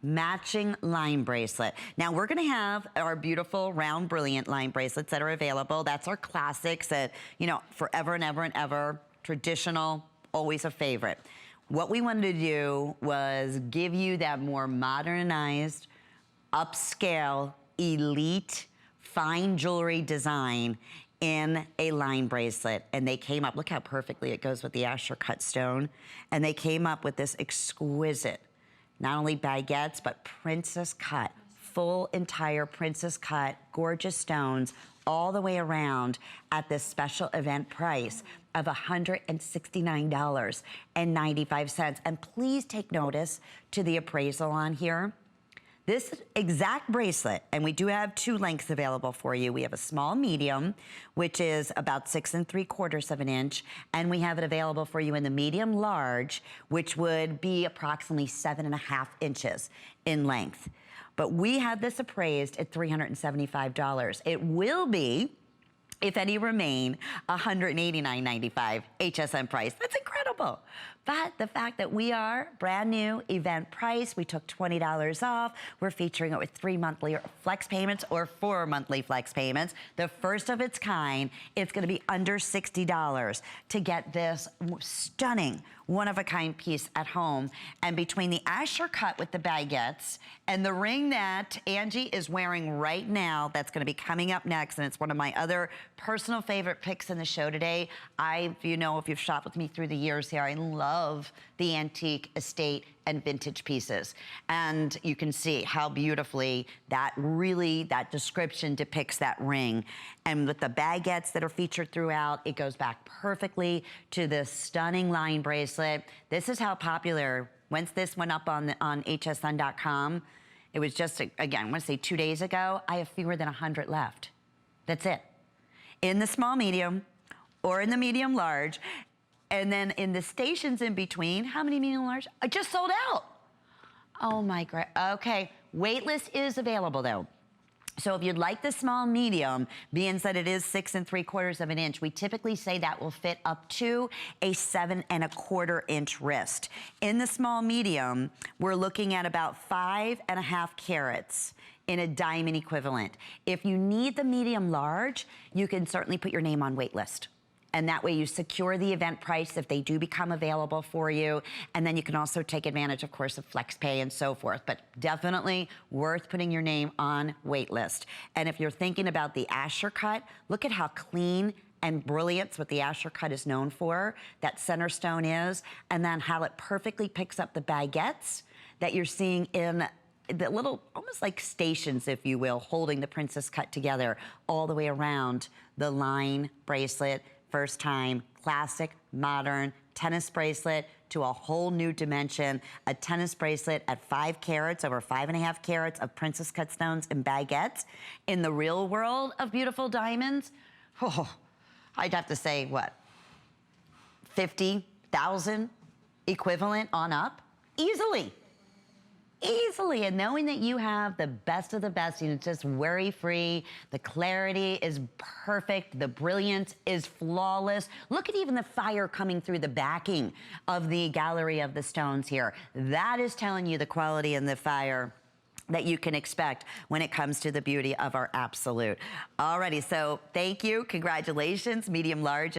matching line bracelet. Now we're gonna have our beautiful round brilliant line bracelets that are available. That's our classics that, you know, forever and ever and ever, traditional, always a favorite. What we wanted to do was give you that more modernized, upscale, elite, fine jewelry design in a line bracelet. And they came up, look how perfectly it goes with the Asher cut stone. And they came up with this exquisite, not only baguettes, but princess cut, full entire princess cut, gorgeous stones all the way around at this special event price of $169.95. And please take notice to the appraisal on here. This exact bracelet, and we do have two lengths available for you. We have a small medium, which is about 6 3/4 of an inch, and we have it available for you in the medium large, which would be approximately 7.5 inches in length. But we have this appraised at $375. It will be, if any remain, $189.95 HSN price. That's incredible. But the fact that we are brand new event price, we took $20 off. We're featuring it with 3 monthly flex payments or 4 monthly flex payments. The first of its kind. It's gonna be under $60 to get this stunning, one-of-a-kind piece at home. And between the Asher cut with the baguettes and the ring that Angie is wearing right now, that's gonna be coming up next, and it's one of my other personal favorite picks in the show today. You know, if you've shopped with me through the years here, I love the antique, estate, and vintage pieces. And you can see how beautifully that description depicts that ring. And with the baguettes that are featured throughout, it goes back perfectly to this stunning line bracelet. This is how popular, once this went up on hsn.com, it was just, again, I wanna say 2 days ago, I have fewer than 100 left. That's it. In the small medium or in the medium large. And then in the stations in between, how many medium large? I just sold out. Oh my God, okay. Waitlist is available though. So if you'd like the small medium, being that it is 6 3/4 of an inch, we typically say that will fit up to a 7 1/4 inch wrist. In the small medium, we're looking at about 5.5 carats in a diamond equivalent. If you need the medium large, you can certainly put your name on waitlist. And that way you secure the event price if they do become available for you. And then you can also take advantage, of course, of flex pay and so forth. But definitely worth putting your name on waitlist. And if you're thinking about the Asher cut, look at how clean and brilliant what the Asher cut is known for, that center stone is, and then how it perfectly picks up the baguettes that you're seeing in the little, almost like stations, if you will, holding the princess cut together all the way around the line bracelet. First time, classic, modern, tennis bracelet to a whole new dimension. A tennis bracelet at 5 carats, over 5.5 carats of princess cut stones and baguettes. In the real world of beautiful diamonds, oh, I'd have to say, what, 50,000 equivalent on up? Easily. Easily, and knowing that you have the best of the best, you know, just worry-free, the clarity is perfect, the brilliance is flawless. Look at even the fire coming through the backing of the gallery of the stones here. That is telling you the quality and the fire that you can expect when it comes to the beauty of our absolute. Alrighty, so thank you, congratulations, medium large.